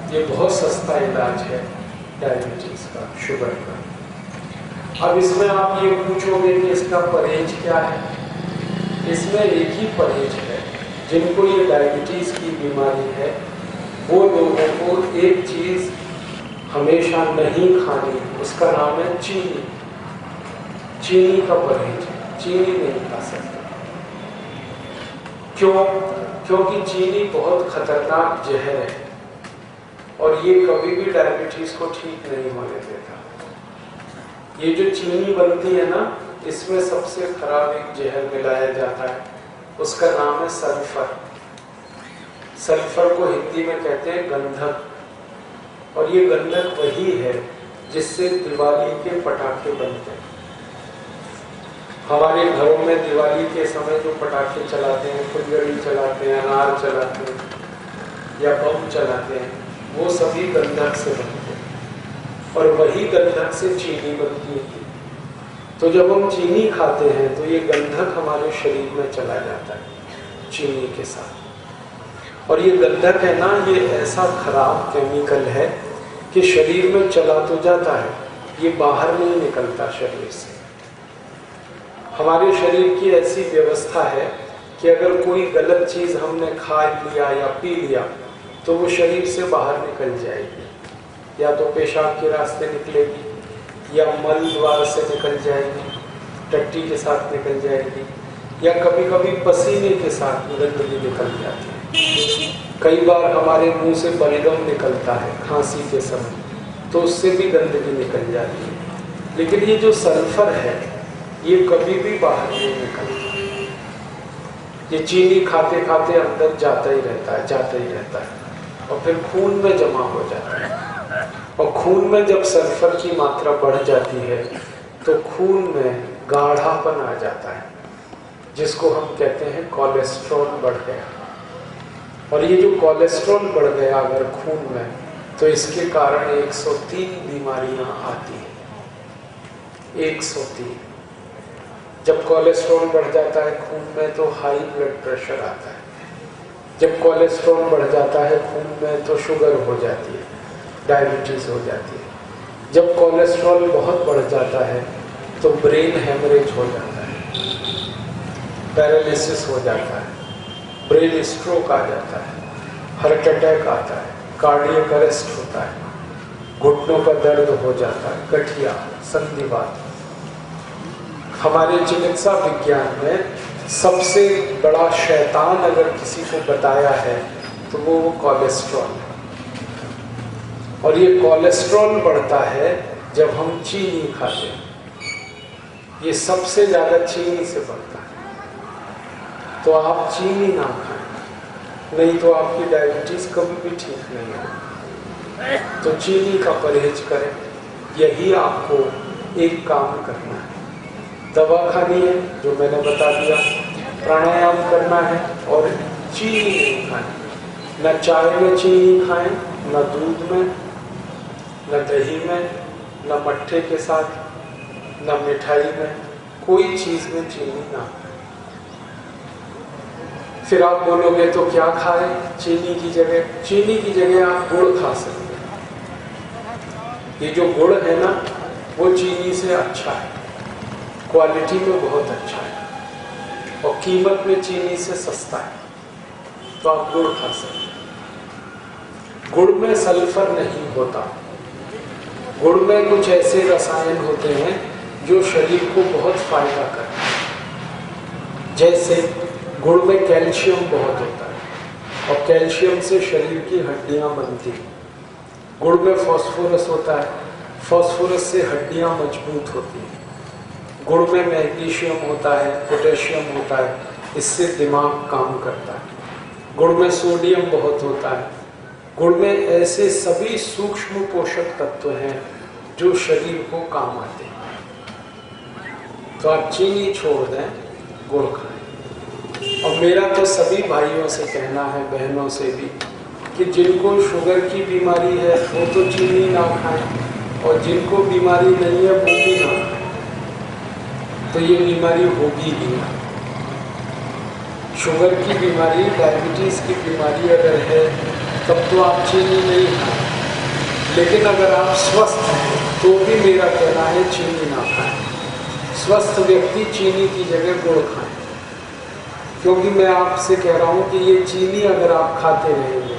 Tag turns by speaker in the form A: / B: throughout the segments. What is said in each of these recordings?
A: ये बहुत सस्ता इलाज है डायबिटीज का, शुगर का। अब इसमें आप ये पूछोगे कि इसका परहेज क्या है? इसमें एक ही परहेज है। जिनको ये डायबिटीज की बीमारी है वो लोगों को एक चीज हमेशा नहीं खानी, उसका नाम है चीनी। चीनी का परहेज है, चीनी नहीं खा सकते। क्यों? क्योंकि चीनी बहुत खतरनाक जहर है और ये कभी भी डायबिटीज को ठीक नहीं होने देता। ये जो चीनी बनती है ना, इसमें सबसे खराब एक जहर मिलाया जाता है, उसका नाम है सल्फर। सल्फर को हिंदी में कहते हैं गंधक, और ये गंधक वही है जिससे दिवाली के पटाखे बनते हैं। हमारे घरों में दिवाली के समय जो पटाखे चलाते हैं, फुलझड़ी चलाते हैं, अनार चलाते हैं या बम चलाते हैं, वो सभी गंधक से बनते हैं और वही गंधक से चीनी बनती है। तो जब हम चीनी खाते हैं तो ये गंधक हमारे शरीर में चला जाता है चीनी के साथ। और ये गंधक है ना, ये ऐसा खराब केमिकल है कि शरीर में चला तो जाता है, ये बाहर नहीं निकलता शरीर से। हमारे शरीर की ऐसी व्यवस्था है कि अगर कोई गलत चीज हमने खा लिया या पी लिया तो वो शरीर से बाहर निकल जाएगी, या तो पेशाब के रास्ते निकलेगी या मल द्वार से निकल जाएगी, टट्टी के साथ निकल जाएगी, या कभी कभी पसीने के साथ गंदगी निकल जाती है। कई बार हमारे मुंह से बलगम निकलता है खांसी के समय, तो उससे भी गंदगी निकल जाती है। लेकिन ये जो सल्फर है ये कभी भी बाहर नहीं निकलता। ये चीनी खाते खाते अंदर जाता ही रहता है, जाता ही रहता है और फिर खून में जमा हो जाता है। और खून में जब सल्फर की मात्रा बढ़ जाती है तो खून में गाढ़ापन आ जाता है, जिसको हम कहते हैं कोलेस्ट्रॉल बढ़ गया। और ये जो कोलेस्ट्रॉल बढ़ गया अगर खून में, तो इसके कारण 103 बीमारियां आती हैं। 103। जब कोलेस्ट्रॉल बढ़ जाता है खून में तो हाई ब्लड प्रेशर आता है। जब कोलेस्ट्रॉल बढ़ जाता है खून में तो शुगर हो जाती है, डायबिटीज हो जाती है। जब कोलेस्ट्रॉल बहुत बढ़ जाता है तो ब्रेन हेमरेज हो जाता है, पैरालिसिस हो जाता है, ब्रेन स्ट्रोक आ जाता है, हार्ट अटैक आता है, कार्डियक अरेस्ट होता है, घुटनों का दर्द हो जाता है, गठिया, संधिवात। हमारे चिकित्सा विज्ञान में सबसे बड़ा शैतान अगर किसी को बताया है तो वो कोलेस्ट्रॉल है। और ये कोलेस्ट्रॉल बढ़ता है जब हम चीनी खाते हैं, ये सबसे ज्यादा चीनी से बढ़ता है। तो आप चीनी ना खाएं, नहीं तो आपकी डायबिटीज कभी भी ठीक नहीं होगी। तो चीनी का परहेज करें, यही आपको एक काम करना है। दवा खानी है जो मैंने बता दिया, प्राणायाम करना है और चीनी नहीं खानी। न चाय में चीनी खाएं, न दूध में, न दही में, न मट्ठे के साथ, न मिठाई में, कोई चीज में चीनी ना खाएं। फिर आप बोलोगे तो क्या खाएं चीनी की जगह? चीनी की जगह आप गुड़ खा सकते हैं। ये जो गुड़ है ना, वो चीनी से अच्छा है, क्वालिटी में बहुत अच्छा है और कीमत में चीनी से सस्ता है, तो आप गुड़ खा सकते हैं। गुड़ में सल्फर नहीं होता। गुड़ में कुछ ऐसे रसायन होते हैं जो शरीर को बहुत फायदा करते हैं। जैसे गुड़ में कैल्शियम बहुत होता है और कैल्शियम से शरीर की हड्डियां बनती हैं। गुड़ में फास्फोरस होता है, फास्फोरस से हड्डियां मजबूत होती हैं। गुड़ में मैग्नीशियम होता है, पोटेशियम होता है, इससे दिमाग काम करता है। गुड़ में सोडियम बहुत होता है। गुड़ में ऐसे सभी सूक्ष्म पोषक तत्व हैं जो शरीर को काम आते हैं। तो आप चीनी छोड़ दें, गुड़ खाएं। और मेरा तो सभी भाइयों से कहना है, बहनों से भी, कि जिनको शुगर की बीमारी है वो तो चीनी ना खाएं और जिनको बीमारी नहीं है वो भी ना खाएं। तो ये बीमारी होगी ही ना। शुगर की बीमारी, डायबिटीज की बीमारी अगर है तब तो आप चीनी नहीं खाएं। लेकिन अगर आप स्वस्थ हैं तो भी मेरा कहना है चीनी ना खाएं। स्वस्थ व्यक्ति चीनी की जगह गुड़ खाएं, क्योंकि मैं आपसे कह रहा हूं कि ये चीनी अगर आप खाते रहेंगे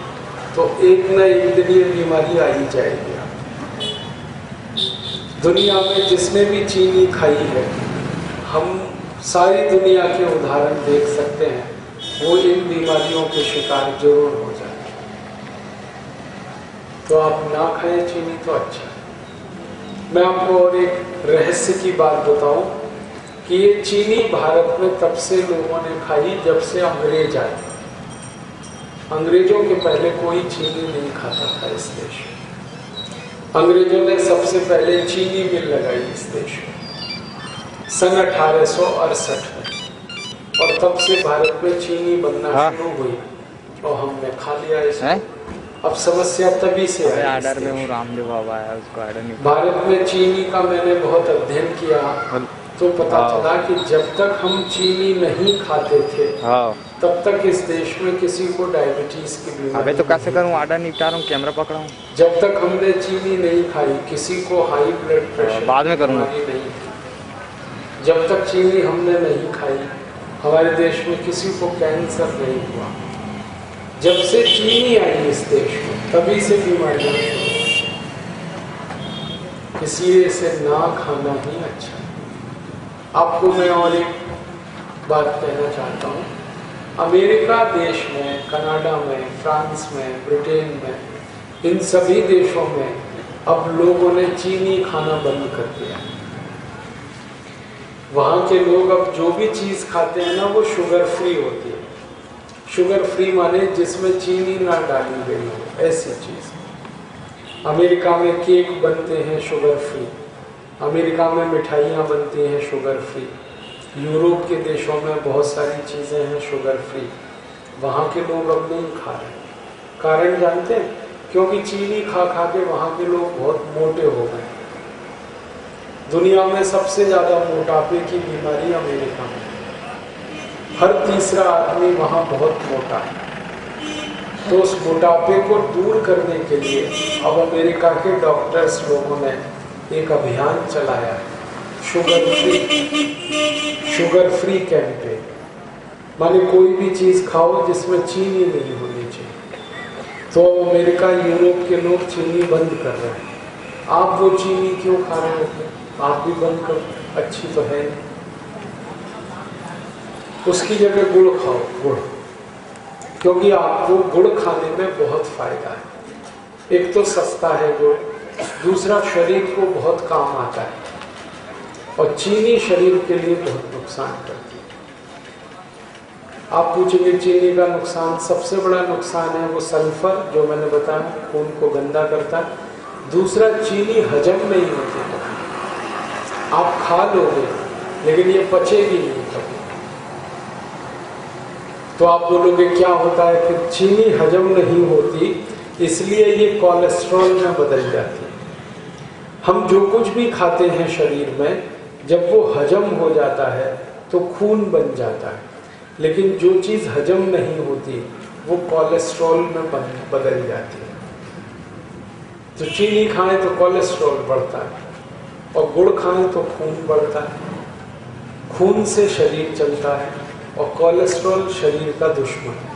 A: तो एक न एक दिन ये बीमारी आ ही जाएगी। दुनिया में जिसने भी चीनी खाई है, हम सारी दुनिया के उदाहरण देख सकते हैं, वो इन बीमारियों के शिकार जरूर हो जाए। तो आप ना खाएं चीनी तो अच्छा है। मैं आपको और एक रहस्य की बात बताऊं कि ये चीनी भारत में तब से लोगों ने खाई जब से अंग्रेज आए। अंग्रेजों के पहले कोई चीनी नहीं खाता था इस देश में। अंग्रेजों ने सबसे पहले चीनी मिल लगाई इस देश में सन 1868 में, और तब से भारत में चीनी बनना शुरू हुई और हमने खा लिया इसे। अब समस्या तभी से आई।
B: आर्डर में वो रामदेव बाबा है, उसको आर्डर नहीं।
A: भारत में चीनी का मैंने बहुत अध्ययन किया तो पता चला कि जब तक हम चीनी नहीं खाते थे तब तक इस देश में किसी को डायबिटीज की बीमारी।
B: अबे तो कैसे करूं, आर्डर निपटा रहा हूं, कैमरा पकड़ा हूं।
A: जब तक हमने चीनी नहीं खाई किसी को हाई ब्लड प्रेशर
B: बाद में करूंगा
A: नहीं। जब तक चीनी हमने नहीं खाई हमारे देश में किसी को कैंसर नहीं हुआ। जब से चीनी आई इस देश में तभी से बीमारियां शुरू, इसलिए इसे ना खाना ही अच्छा। आपको मैं और एक बात कहना चाहता हूँ। अमेरिका देश में, कनाडा में, फ्रांस में, ब्रिटेन में, इन सभी देशों में अब लोगों ने चीनी खाना बंद कर दिया। वहाँ के लोग अब जो भी चीज़ खाते हैं ना वो शुगर फ्री होती है। शुगर फ्री माने जिसमें चीनी ना डाली गई हो, ऐसी चीज़। अमेरिका में केक बनते हैं शुगर फ्री, अमेरिका में मिठाइयाँ बनती हैं शुगर फ्री, यूरोप के देशों में बहुत सारी चीज़ें हैं शुगर फ्री। वहाँ के लोग अब नहीं खा रहे। कारण जानते हैं? क्योंकि चीनी खा खा के वहाँ के लोग बहुत मोटे हो गए। दुनिया में सबसे ज़्यादा मोटापे की बीमारी अमेरिका में, हर तीसरा आदमी वहाँ बहुत मोटा है। तो उस मोटापे को दूर करने के लिए अब अमेरिका के डॉक्टर्स लोगों ने एक अभियान चलाया है, शुगर फ्री कैंपेन। माने कोई भी चीज़ खाओ जिसमें चीनी नहीं होनी चाहिए। तो अमेरिका, यूरोप के लोग चीनी बंद कर रहे हैं। आप वो चीनी क्यों खा रहे हो? आप भी बंद करो, अच्छी तो है। उसकी जगह गुड़ खाओ, गुड़, क्योंकि आपको गुड़ खाने में बहुत फायदा है। एक तो सस्ता है गुड़, दूसरा शरीर को बहुत काम आता है, और चीनी शरीर के लिए बहुत नुकसान करती है। आप पूछेंगे चीनी का नुकसान, सबसे बड़ा नुकसान है वो सल्फर, जो मैंने बताया खून को गंदा करता है। दूसरा, चीनी हजम नहीं होती है। आप खा लोगे लेकिन ये पचेगी नहीं कभी। तो आप बोलोगे क्या होता है फिर? चीनी हजम नहीं होती इसलिए ये कोलेस्ट्रॉल में बदल जाती है। हम जो कुछ भी खाते हैं शरीर में, जब वो हजम हो जाता है तो खून बन जाता है, लेकिन जो चीज़ हजम नहीं होती वो कोलेस्ट्रॉल में बदल जाती है। तो चीनी खाएं तो कोलेस्ट्रॉल बढ़ता है, और गुड़ खाएं तो खून बढ़ता है। खून से शरीर चलता है, और कोलेस्ट्रॉल शरीर का दुश्मन है।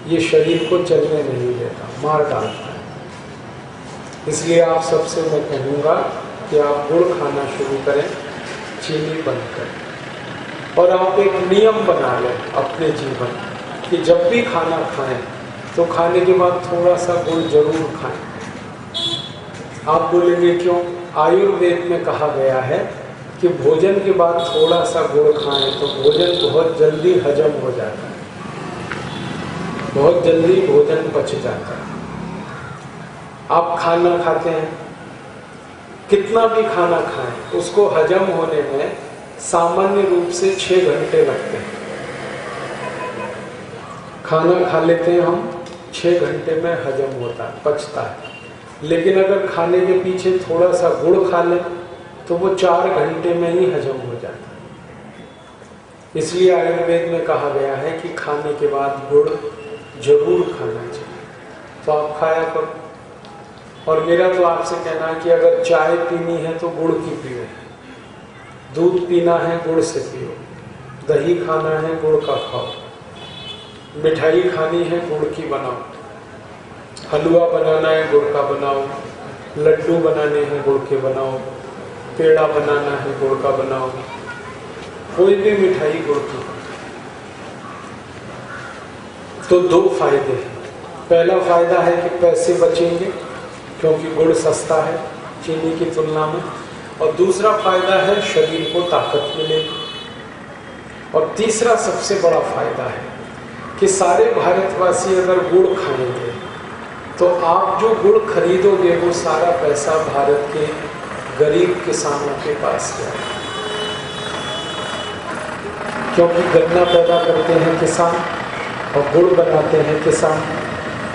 A: ये शरीर को चलने नहीं देता, मार डालता है। इसलिए आप सबसे मैं कहूँगा कि आप गुड़ खाना शुरू करें, चीनी बंद करें। और आप एक नियम बना लें अपने जीवन कि जब भी खाना खाएं तो खाने के बाद थोड़ा सा गुड़ जरूर खाएं। आप बोलेंगे क्यों? आयुर्वेद में कहा गया है कि भोजन के बाद थोड़ा सा गुड़ खाएं तो भोजन बहुत जल्दी हजम हो जाता है, बहुत जल्दी भोजन पच जाता है। आप खाना खाते हैं, कितना भी खाना खाएं, उसको हजम होने में सामान्य रूप से 6 घंटे लगते हैं। खाना खा लेते हैं हम, 6 घंटे में हजम होता है, पचता है। लेकिन अगर खाने के पीछे थोड़ा सा गुड़ खा लें तो वो 4 घंटे में ही हजम हो जाता है। इसलिए आयुर्वेद में कहा गया है कि खाने के बाद गुड़ जरूर खाना चाहिए। तो आप खाया करो। और मेरा तो आपसे कहना है कि अगर चाय पीनी है तो गुड़ की पियो, दूध पीना है गुड़ से पियो, दही खाना है गुड़ का खाओ, मिठाई खानी है गुड़ की बनाओ, हलवा बनाना है गुड़ का बनाओ, लड्डू बनाने हैं गुड़ के बनाओ, पेड़ा बनाना है गुड़ का बनाओ, कोई भी मिठाई गुड़ की। तो दो फायदे हैं। पहला फायदा है कि पैसे बचेंगे क्योंकि गुड़ सस्ता है चीनी की तुलना में, और दूसरा फायदा है शरीर को ताकत मिलेगी। और तीसरा सबसे बड़ा फायदा है कि सारे भारतवासी अगर गुड़ खाएंगे तो आप जो गुड़ खरीदोगे वो सारा पैसा भारत के गरीब किसानों के पास जाएगा, क्योंकि गन्ना पैदा करते हैं किसान और गुड़ बनाते हैं किसान।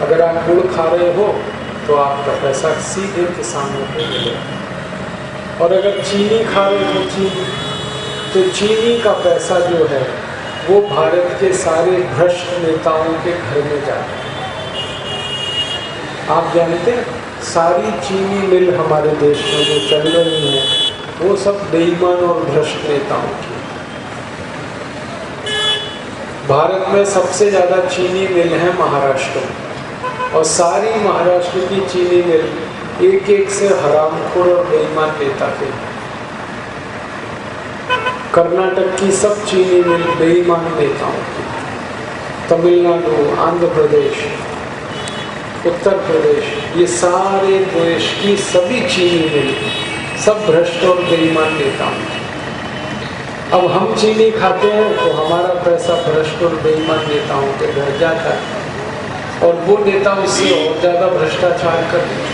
A: अगर आप गुड़ खा रहे हो तो आपका पैसा सीधे किसानों को मिलेगा, और अगर चीनी खा रहे हो तो चीनी का पैसा जो है वो भारत के सारे भ्रष्ट नेताओं के घर में जाता है। आप जानते हैं सारी चीनी मिल हमारे देश में जो चल रही है वो सब बेईमान और भ्रष्ट नेताओं की। भारत में सबसे ज़्यादा चीनी मिल है महाराष्ट्र में, और सारी महाराष्ट्र की चीनी मिल एक एक से हरामखोर और बेईमान नेता के। कर्नाटक की सब चीनी मिल बेईमान नेताओं की, तमिलनाडु, आंध्र प्रदेश, उत्तर प्रदेश, ये सारे देश की सभी चीनी मिल सब भ्रष्ट और बेईमान नेताओं की। अब हम चीनी खाते हैं तो हमारा पैसा भ्रष्ट और बेईमान नेताओं के घर जाता है, और वो नेता उससे और ज़्यादा भ्रष्टाचार करते हैं,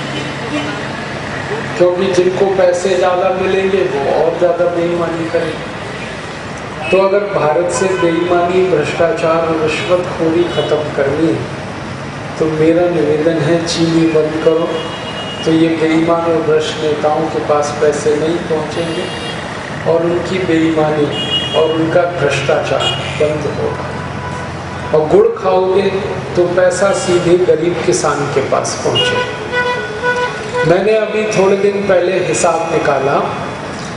A: क्योंकि जिनको पैसे ज़्यादा मिलेंगे वो और ज़्यादा बेईमानी करेंगे। तो अगर भारत से बेईमानी, भ्रष्टाचार और रिश्वतखोरी खत्म करनी है तो मेरा निवेदन है चीनी बंद करो, तो ये बेईमान और भ्रष्ट नेताओं के पास पैसे नहीं पहुँचेंगे और उनकी बेईमानी और उनका भ्रष्टाचार बंद होगा। और गुड़ खाओगे तो पैसा सीधे गरीब किसान के पास पहुँचे। मैंने अभी थोड़े दिन पहले हिसाब निकाला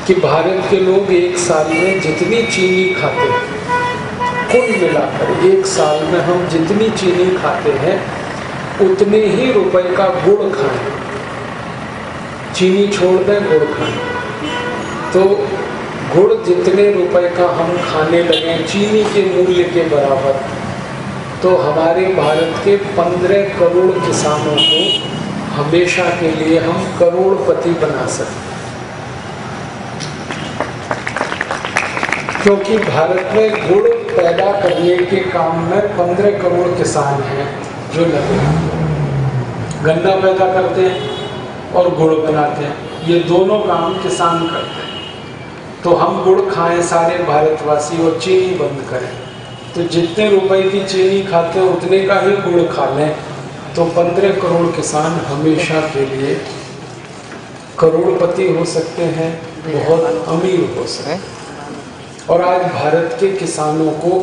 A: कि भारत के लोग एक साल में जितनी चीनी खाते हैं, कुल मिलाकर एक साल में हम जितनी चीनी खाते हैं उतने ही रुपए का गुड़ खाएं। चीनी छोड़ दें, गुड़ खाएं, तो गुड़ जितने रुपए का हम खाने लगे चीनी के मूल्य के बराबर, तो हमारे भारत के 15 करोड़ किसानों को हमेशा के लिए हम करोड़पति बना सकते हैं। क्योंकि भारत में गुड़ पैदा करने के काम में 15 करोड़ किसान हैं जो लगे हैं। गन्ना पैदा करते हैं और गुड़ बनाते हैं, ये दोनों काम किसान करते हैं। तो हम गुड़ खाएं सारे भारतवासी और चीनी बंद करें, तो जितने रुपए की चीनी खाते हैं उतने का ही गुड़ खा लें, तो 15 करोड़ किसान हमेशा के लिए करोड़पति हो सकते हैं, बहुत अमीर हो सकते हैं। और आज भारत के किसानों को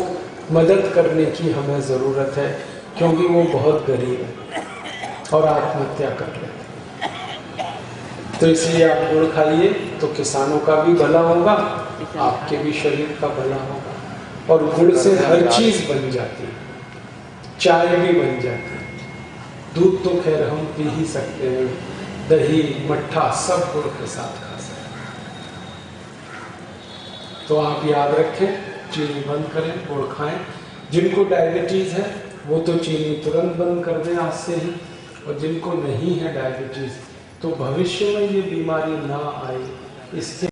A: मदद करने की हमें ज़रूरत है, क्योंकि वो बहुत गरीब हैं और आत्महत्या कर रहे हैं। तो इसलिए आप गुड़ खाइए तो किसानों का भी भला होगा, आपके भी शरीर का भला होगा। और गुड़ से हर चीज़ बन जाती है, चाय भी बन जाती है, दूध तो खैर हम पी ही सकते हैं, दही, मट्ठा सब गुड़ के साथ खा सकते हैं। तो आप याद रखें, चीनी बंद करें, गुड़ खाएं। जिनको डायबिटीज़ है वो तो चीनी तुरंत बंद कर दें आज से ही, और जिनको नहीं है डायबिटीज़ तो भविष्य में ये बीमारी ना आए इससे